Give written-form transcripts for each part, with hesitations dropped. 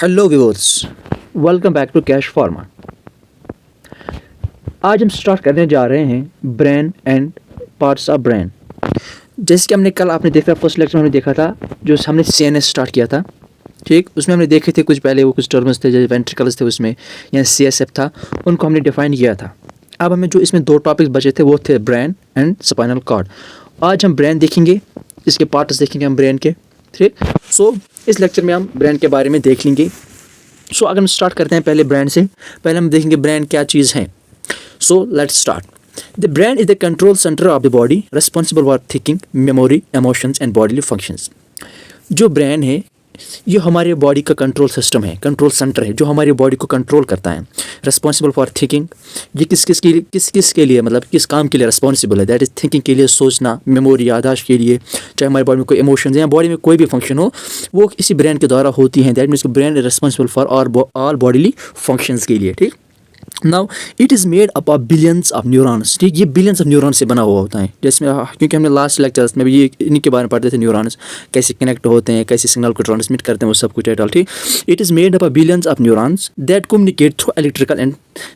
Hello viewers, welcome back to cash pharma. आज हम start करने जा रहे हैं brain and parts of brain. जैसे कि हमने कल आपने देखा, फर्स्ट लेक्चर में हमने देखा था जो हमने सीएनएस स्टार्ट किया था, ठीक। उसमें हमने देखे थे कुछ पहले वो कुछ टर्म्स थे, जैसे वेंट्रिकल्स थे उसमें, या सीएसएफ था, उनको हमने डिफाइन किया था। अब हमें जो इसमें दो टॉपिक्स बचे थे वो थे ब्रेन एंड स्पाइनल कॉर्ड। आज हम ब्रेन देखेंगे, इसके पार्ट्स देखेंगे हम ब्रेन के, ठीक। सो इस लेक्चर में हम ब्रेन के बारे में देख लेंगे। सो अगर हम स्टार्ट करते हैं पहले ब्रेन से, पहले हम देखेंगे ब्रेन क्या चीज़ है। So let's start. The brain is the control centre of the body, responsible for thinking, memory, emotions and bodily functions. जो ब्रेन है ये हमारे बॉडी का कंट्रोल सिस्टम है, कंट्रोल सेंटर है जो हमारी बॉडी को कंट्रोल करता है। रिस्पॉन्सिबल फॉर थिंकिंग, ये किस के लिए, मतलब किस काम के लिए रिस्पॉन्सिबल है, दैट इज थिंकिंग के लिए, सोचना, मेमोरी, याददाश्त के लिए, चाहे हमारी बॉडी में कोई इमोशंस या बॉडी में कोई भी फंक्शन हो वो इसी ब्रेन के द्वारा होती हैं। That means brain is responsible for all bodily functions के लिए, ठीक। Now it is made up of billions of neurons, ठीक। ये बिलियंस ऑफ न्यूरॉन्स से बना हुआ होता है, जिसमें क्योंकि हमने लास्ट लेक्चर्स में भी ये इन्हीं के बारे में पढ़ते थे, न्यूरॉन्स कैसे कनेक्ट होते हैं, कैसे सिग्नल को ट्रांसमिट करते हैं, वो सब कुछ है, ठीक। It is made up of billions of neurons that communicate through electrical and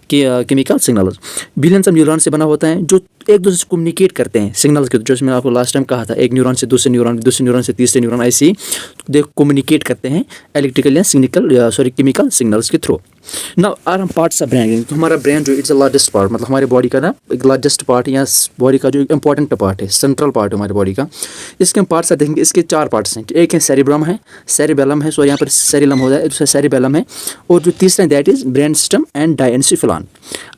chemical signals. Billions of neurons से बना होता है जो एक दूसरे से कम्युनिकेट करते हैं सिग्नल्स के, जो मैंने आपको लास्ट टाइम कहा था, एक न्यूरॉन से दूसरे न्यूरॉन से तीसरे न्यूरॉन, ऐसे ही दे कम्युनिकेट करते हैं इलेक्ट्रिकल या केमिकल सिग्नल्स के थ्रू। ना आर हम पार्ट्स ऑफ ब्रेन, तो हमारा ब्रेन जो इट्स अ लार्जेस्ट पार्ट, मतलब हमारी बॉडी का ना एक लार्जेस्ट पार्ट या बॉडी का जो इंपॉर्टेंट पार्ट है, सेंट्रल पार्ट है हमारी बॉडी का। इसके हम पार्ट्स देखेंगे, इसके चार पार्ट्स हैं। एक है सेरिब्रम है, सेरिबेलम है, सो यहाँ पर सेरिलम हो जाए, दूसरा सेरिबेलम है, और जो तीसरा है that is brain system and diencephalon.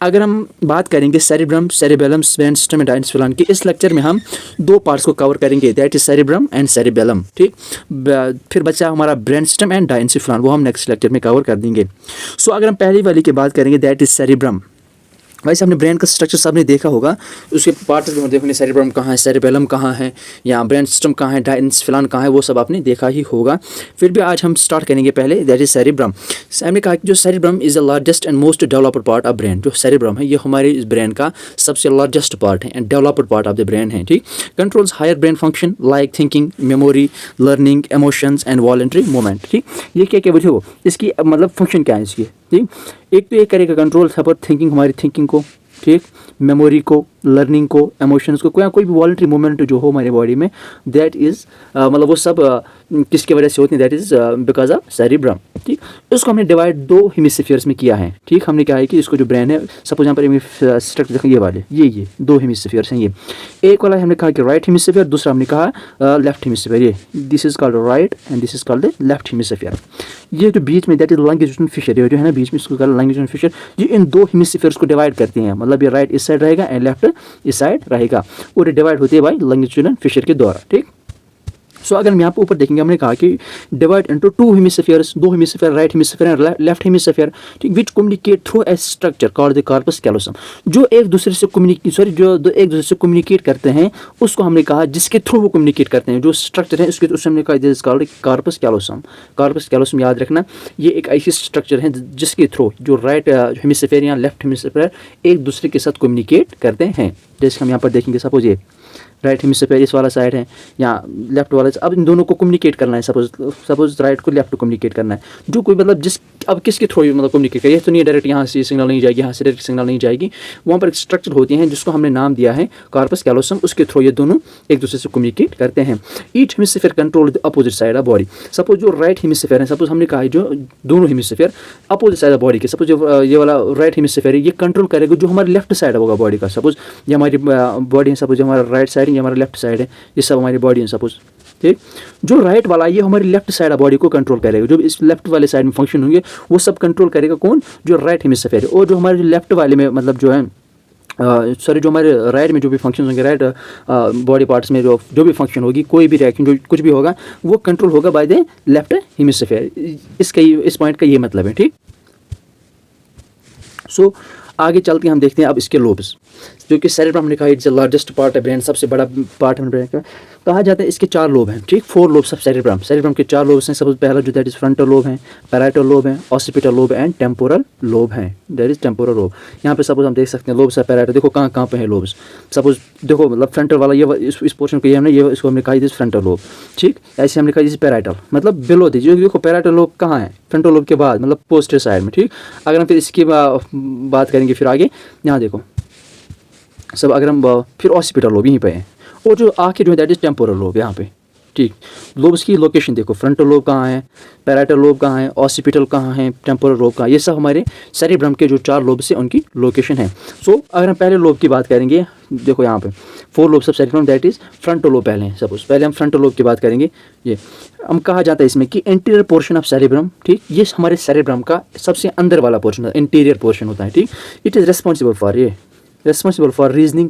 अगर हम बात करेंगे cerebrum, cerebellum, brain system and diencephalon की, इस लेक्चर में हम दो पार्ट्स को कवर करेंगे, that is cerebrum and cerebellum, ठीक। फिर बचा हमारा ब्रेन सिस्टम एंड डायनेन्सिफिलान, वो हम नेक्स्ट लेक्चर में कवर कर देंगे। सो अगर हम पहली वाली की बात करेंगे दैट इज सेरिब्रम। वैसे हमने ब्रेन का स्ट्रक्चर सबने देखा होगा, उसके पार्ट्स भी देखेंगे, सेरिब्रम कहाँ है, सेरिबेलम कहाँ है, या ब्रेन सिस्टम कहाँ है, डायनेन्सिफिलान कहाँ है, वो सब आपने देखा ही होगा। फिर भी आज हम स्टार्ट करेंगे पहले दैट इज सेरिब्रम। हमने कहा कि जो cerebrum is the largest and most developed part of brain. जो सेरिब्रम है ये हमारे इस ब्रेन का सबसे लार्जेस्ट पार्ट है and developed part of the brain है, ठीक। Controls higher brain function like thinking, memory, learning, emotions and voluntary movement, ठीक। ये क्या क्या बुझे हो, इसकी मतलब फंक्शन क्या है इसकी, ठीक। एक तो ये करेगा कंट्रोल सपोर्ट थिंकिंग, हमारी थिंकिंग को, ठीक, मेमोरी को, लर्निंग को, इमोशंस को, कोई भी वॉलंटरी मूवमेंट जो हो हमारी बॉडी में, दैट इज़ मतलब वो सब किसकी वजह से होती है, that is because of cerebrum, ठीक। इसको हमने डिवाइड दो हेमिस्फीयर्स में किया है, ठीक। हमने क्या है कि इसको जो ब्रेन है, सपोज यहाँ पर स्ट्रक्चर देखें, ये वाले ये दो हेमिस्फीयर्स हैं। ये एक वाला हमने कहा कि राइट हेमिस्फीयर, दूसरा हमने कहा लेफ्ट हेमिस्फीयर। ये this is called right and this is called the left hemisphere. ये जो बीच में दैट इज लॉन्गिट्यूडिनल फिशर, ये जो है ना बीच में, इसको कहा लॉन्गिट्यूडिनल फिशर। ये इन दो हेमिस्फीयर्स को डिवाइड करते हैं, मतलब ये राइट इस साइड रहेगा एंड लेफ्ट इस साइड रहेगा, और डिवाइड होती है बाय लॉन्गिट्यूडिनल फिशर के द्वारा, ठीक। सो अगर हम यहाँ पर ऊपर देखेंगे, हमने कहा कि डिवाइड इनटू टू हेमिस्फीयर्स, दो hemisphere, right hemisphere and left hemisphere, ठीक, which communicate through a structure called the corpus callosum. जो एक दूसरे से कम्युनिकेट करते हैं, उसको हमने कहा जिसके थ्रू वो कम्युनिकेट करते हैं, जो स्ट्रक्चर है उसके, उससे हमने कहा this is called corpus callosum. Corpus callosum याद रखना, ये एक ऐसी स्ट्रक्चर है जिसके थ्रू जो राइट हेमिस्फीयर या लेफ्ट हेमिस्फीयर एक दूसरे के साथ कम्युनिकेट करते हैं। जैसे हम यहाँ पर देखेंगे, सपोज ये राइट हेमिस्फीयर इस वाला साइड है, या लेफ्ट वाला, अब इन दोनों को कम्युनिकेट करना है, सपोज राइट को लेफ्ट को कम्युनिकेट करना है, जो कोई मतलब अब किसके थ्रू मतलब कम्युनिकेट करिए, तो नहीं डायरेक्ट यहाँ से सिग्नल नहीं जाएगी, यहाँ से डायरेक्ट सिग्नल नहीं जाएगी, वहाँ पर एक स्ट्रक्चर होती है जिसको हमने नाम दिया है कॉर्पस कैलोसम, उसके थ्रू ये दोनों एक दूसरे से कम्युनिकेट करते हैं। Each hemisphere control the opposite side of body. Suppose जो राइट हेमिस्फीयर है, सपोज हमने कहा है जो दोनों hemisphere opposite side of body के, सपोज जो ये वाला राइट हेमिस्फीयर है ये कंट्रोल करेगा जो हमारे लेफ्ट साइड होगा बॉडी का। सपोज ये हमारी बॉडी है, सपोज हमारा राइट साइड है, ये हमारा लेफ्ट साइड है, ये सब हमारी बॉडी है सपोज, ठीक। जो राइट वाला ये हमारी लेफ्ट साइड ऑफ बॉडी को कंट्रोल करेगा, जो इस लेफ्ट वाले साइड में फंक्शन होंगे वो सब कंट्रोल करेगा कौन, जो राइट हेमिस्फीयर है। और जो हमारे लेफ्ट वाले में मतलब जो है जो हमारे राइट में जो भी फंक्शन होंगे, राइट बॉडी पार्ट्स में जो भी फंक्शन होगी, कोई भी रिएक्शन, जो कुछ भी होगा वो कंट्रोल होगा बाय द लेफ्ट हेमिस्फीयर। इस पॉइंट का ये मतलब है, ठीक। सो आगे चलते हैं, हम देखते हैं अब इसके लोब्स। जो कि सेरेब्रम हमने कहा इट्स द लार्जेस्ट पार्ट है ब्रेन, सबसे बड़ा पार्ट है ब्रेन का। कहा जाता है इसके 4 लोब हैं, ठीक, 4 लोब्स ऑफ सेरेब्रम। सेरेब्रम के 4 लोब्स हैं। सबसे पहला जो दैट इज फ्रंटल लोब है, पैराइटल लोब है, occipital lobe and temporal lobe है, दैट इज टेम्पोरल लोब। यहाँ पे सपोज हम देख सकते हैं लोब्स है पैराइटल, देखो कहाँ कहाँ पे है लोब्स। सपोज देखो मतलब फ्रंटल वाला ये इस पोर्शन को ये हमने ये इसको हमने कहा दिस फ्रंटल लोब, ठीक। ऐसे हमने कहा दिस पैराइटल, मतलब बिलो दीजिए। देखो पैराइटल लोब कहाँ है, फ्रंटल लोब के बाद, मतलब पोस्टर साइड में, ठीक। अगर हम फिर इसकी बात करेंगे फिर आगे, यहाँ देखो सब, अगर हम फिर ऑसिपिटल लोब यहीं पे है, और जो आखिर जो है दैट इज टेम्पोरल लोब यहाँ पे, ठीक। लोब्स की लोकेशन देखो, फ्रंटल लोब कहाँ है, पैराइटल लोब कहाँ है, ऑसिपिटल कहाँ है, टेम्पोरल लोब कहाँ है, ये सब हमारे सेरेब्रम के जो 4 लोब्स हैं उनकी लोकेशन है। सो अगर हम पहले लोब की बात करेंगे, देखो यहाँ पे 4 lobes of cerebrum that is frontal lobe पहले हैं। सपोज पहले हम फ्रंटल लोब की बात करेंगे, ये हम कहा जाता है इसमें कि इंटीरियर पोर्शन ऑफ सेरेब्रम, ठीक। ये हमारे सेरेब्रम का सबसे अंदर वाला पोर्शन, इंटीरियर पोर्शन होता है, ठीक। It is responsible for reasoning,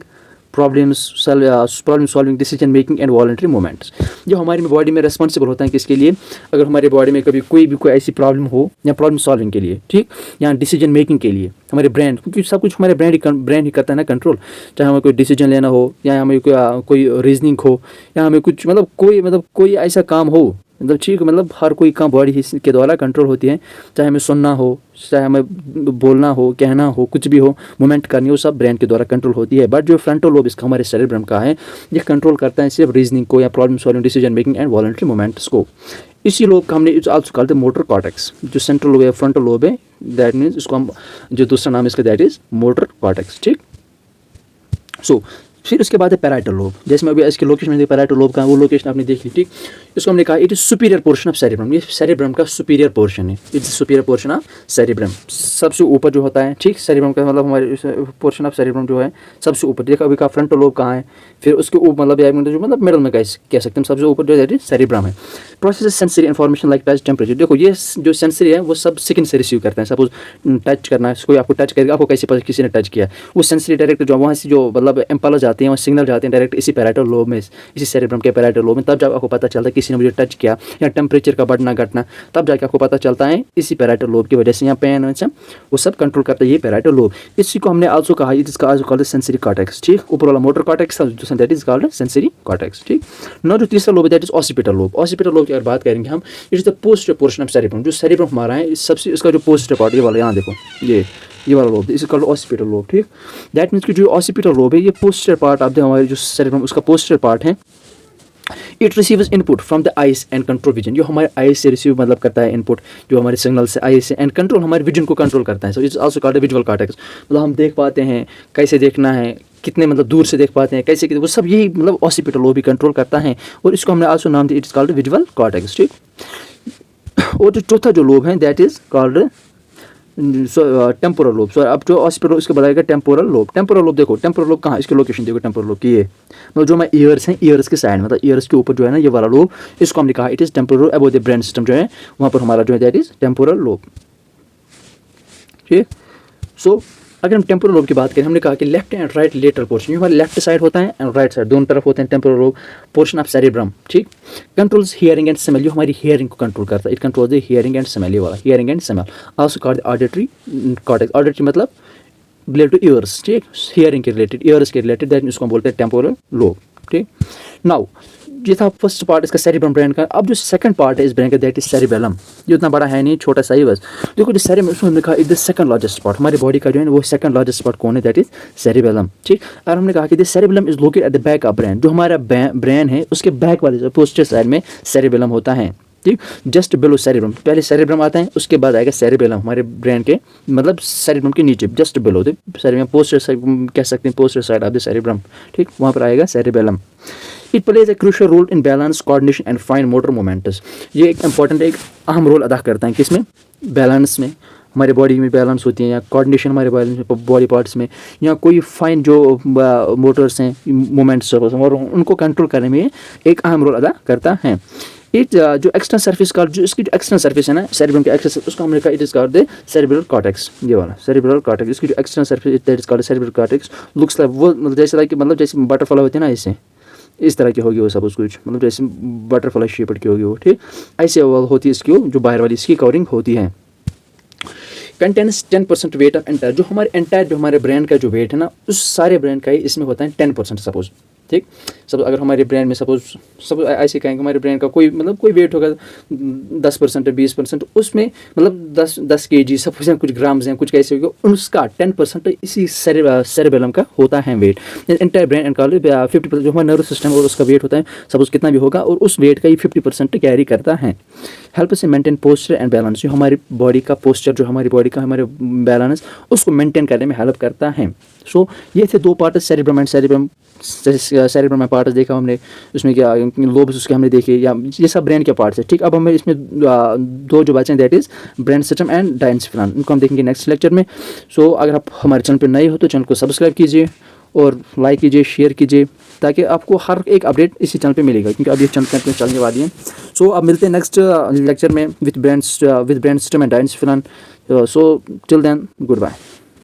problem solving, decision making and voluntary movements. जो हमारी बॉडी में रेस्पॉन्सिबल होता है किसके लिए, अगर हमारी बॉडी में कभी कोई ऐसी प्रॉब्लम हो, या प्रॉब्लम सॉल्विंग के लिए, ठीक, या डिसीजन मेकिंग के लिए, हमारे ब्रेन, क्योंकि सब कुछ हमारे ब्रेन ही करता है ना कंट्रोल। चाहे हमें कोई डिसीजन लेना हो, या हमें कोई रीजनिंग हो, या हमें कुछ कोई ऐसा काम हो, मतलब ठीक, मतलब हर कोई काम बॉडी के द्वारा कंट्रोल होती है। चाहे हमें सुनना हो, चाहे हमें बोलना हो, कहना हो, कुछ भी हो, मूवमेंट करनी हो, सब ब्रेन के द्वारा कंट्रोल होती है। बट जो फ्रंटल लोब इसका हमारे सेरेब्रम का है, ये कंट्रोल करता है सिर्फ रीजनिंग को, या problem solving, decision making and voluntary movements को। इसी लोब का हमने it's also called the motor cortex. जो सेंट्रल लोब है, फ्रंटल लोब है, दैट मीन्स इसको हम, जो दूसरा नाम इसका दैट इज मोटर कॉर्टेक्स, ठीक। सो फिर उसके बाद है पैराइटल लोब। जैसे मैं अभी इसके लोकेशन में पैराइटल लोब का वो लोकेशन आपने देख ली, ठीक। इसको हमने कहा it is superior portion of cerebrum. ये सेरेब्रम का सुपीरियर पोर्शन है, it is superior portion of cerebrum, सबसे ऊपर जो होता है, ठीक। सेरेब्रम का मतलब हमारे पोर्शन ऑफ सेरेब्रम जो है सबसे ऊपर। देखो अभी का फ्रंटल लोब कहाँ है, फिर उसके ऊपर मतलब मिडल में कह सकते हैं, सबसे ऊपर जो है सेरेब्रम है। Process sensory information like touch, temperature. देखो ये जो सेंसरी है वो सब सेकंड से रिसीव करते हैं। सपोज टच करना है, कोई आपको टच करेगा, आपको कैसे पता किसी ने टच किया, वो सेंसरी डायरेक्ट जो वहाँ से जो मतलब इम्पल्स जाते हैं, वहाँ सिग्नल जाते हैं डायरेक्ट इसी पैराइटल लोब में, इसी सेरेब्रम के पैराइटल लोब में। तब जब आपको पता चलता है किसी ने मुझे टच किया, या टेम्परेचर का बढ़ना घटना, तब जाके आपको पता चलता है इसी पैराइटल लोब की वजह से। यहाँ पेन वो सब कंट्रोल करता है ये पैराइटल लोब। इसी को हमने आल्सो कहा it is also called sensory cortex, ठीक। ऊपर वाला मोटर कॉर्टेक्स जो that is called sensory cortex, ठीक। नौ जो तीसरा lobe that is occipital lobe. Occipital lobe की अगर बात करेंगे हम, it is the posterior portion of cerebrum. जो सेरेब्रम हमारा है सबसे, इसका जो पोस्टीरियर पार्ट, ये वाला यहाँ देखो, ये वाला लोब, इसे कॉल्ड ऑसिपिटल लोब, ठीक। दैट मीन्स कि जो ऑसिपिटल लोब है ये पोस्टीरियर पार्ट ऑफ द हमारे जो सेरेब्रम उसका पोस्टीरियर पार्ट है। It receives input from the eyes and control vision. जो हमारे आइज से रिसीव मतलब करता है इनपुट, जो हमारे सिग्नल से आइज से, एंड कंट्रोल हमारे विजन को कंट्रोल करता है। So it's also called visual cortex. मतलब हम देख पाते हैं, कैसे देखना है, कितने मतलब दूर से देख पाते हैं, कैसे वो सब यही मतलब ऑसिपिटल लोब भी कंट्रोल करता है। और इसको हमने आल्सो नाम दिया इट्स कॉल्ड विजुअल कॉर्टेक्स, ठीक। और जो चौथा जो लोब है that is called temporal lobe. So अब जो ऑसिपिटल इसको बताएगा टेम्पोरल लोब। टेम्पोरल लोब देखो, टेम्पोरल लोब कहाँ, इसकी लोकेशन देखो टेम्पोरल लोब की, ये मतलब जो हमारे ईयर्स हैं, ईयर्स के साइड, मतलब ईयर्स के ऊपर जो है ना ये वाला लोब, इसको हमने कहा it is temporal lobe above the brain system. जो है वहाँ पर हमारा जो है दैट इज टेम्पोरल लोब, ठीक। सो अगर हम टेम्पोरल लोब की बात करें, हमने कहा कि left and right lateral portion, ये हमारे लेफ्ट साइड होता है एंड राइट साइड, दोनों तरफ होते हैं temporal lobe portion of cerebrum, ठीक। कंट्रोल्स हियरिंग एंड स्मेल, जो हमारी हियरिंग को कंट्रोल करता है। It controls the hearing and smell, ये वाला hearing and smell. Also called auditory cortex. Auditory मतलब रिलेटेड टू ईयर्स, ठीक। हियरिंग के रिलेटेड, ईयर्स के रिलेटेड, दैट इसको हम बोलते हैं टेम्पोरल लोब, ठीक। नाउ ये था फर्स्ट पार्ट इसका सेरेब्रम ब्रेन का। अब जो सेकंड पार्ट है इस ब्रेन का दैट इज सेरिबेलम। ये उतना बड़ा है नहीं, छोटा सा ही बस। देखो जो सेरेब्रम, उसमें हमने कहा it the second largest part, हमारी बॉडी का जो है वो सेकंड लार्जेस्ट पार्ट कौन है, दैट इज सेरिबेलम, ठीक। और हमने कहा कि this cerebellum is located at the back of brain. जो हमारा ब्रेन है उसके बैक वाले पोस्टीरियर साइड में सेरिबेलम होता है, ठीक। जस्ट बिलो सेरेब्रम, पहले सेरेब्रम आता है, उसके बाद आएगा सेरिबेलम, हमारे ब्रेन के मतलब सेरेब्रम के नीचे, just below the cerebrum, posterior side कह सकते हैं, posterior side of the cerebrum, ठीक। वहाँ पर आएगा cerebellum. It plays a crucial role in balance, coordination and fine motor moments. ये एक इंपॉर्टेंट, एक अहम रोल अदा करता है किसमें, बैलेंस में, हमारे बॉडी में बैलेंस होती है, या कोऑर्डिनेशन हमारे बॉडी पार्ट्स में, या कोई फाइन जो मोटर्स हैं, मोमेंट्स और उनको कंट्रोल करने में एक अहम रोल अदा करता है। इट जो एक्सटर्नल सरफेस का, जो इसकी जो एक्सटर्नल सरफेस है ना सेरेब्रम के एक्सटर्नल, उसको हमने कहा it is called the cerebral cortex. ये वाला सेरिब्रल कॉर्टेक्स, इसकी जो external surface that is called cerebral cortex. Looks like वो मतलब जैसे बटरफ्लाई होती है ना, ऐसे इस तरह की होगी वो सब, उसको मतलब जैसे बटरफ्लाई शेप्ड की होगी वो, ठीक। ऐसे होती है इसकी जो बाहर वाली इसकी कवरिंग होती है। कंटेन्स 10% वेट ऑफ एंटायर, जो हमारे ब्रेन का जो वेट है ना, उस सारे ब्रेन का ही इसमें होता है 10%। सपोज, ठीक, सब अगर हमारे ब्रेन में सपोज ऐसे कहेंगे हमारे ब्रेन का कोई वेट होगा 10% 20%, उसमें मतलब 10 kg सपोज कुछ ग्राम्स हैं, कुछ कैसे होगा, उसका 10% इसी सेरेबेलम का होता है वेट। एंटायर ब्रेन एंड 50% जो हमारा नर्वस सिस्टम और उसका वेट होता है सपोज कितना भी होगा, और उस वेट का ही 50% कैरी करता है। हेल्प से मेंटेन पोस्चर एंड बैलेंस, जो हमारी बॉडी का पोस्चर, जो हमारी बॉडी का हमारे बैलेंस, उसको मेंटेन करने में हेल्प करता है। सो ये थे दो पार्ट, सेरेब्रम एंड सेरेब्रम में पार्ट्स देखा हमने, उसमें क्या लोब्स उसके हमने देखे, या ये सब ब्रेन के पार्ट्स है। ठीक, अब हमें इसमें दो जो बचे हैं, that is brain system and diencephalon, इनको हम देखेंगे नेक्स्ट लेक्चर में। सो अगर आप हमारे चैनल पर नए हो तो चैनल को सब्सक्राइब कीजिए और लाइक कीजिए, शेयर कीजिए, ताकि आपको हर एक अपडेट इसी चैनल पे मिलेगा, क्योंकि अब ये चैनल चलने वाली है। सो अब मिलते हैं नेक्स्ट लेक्चर में with brain system and diencephalon. So till then, good bye.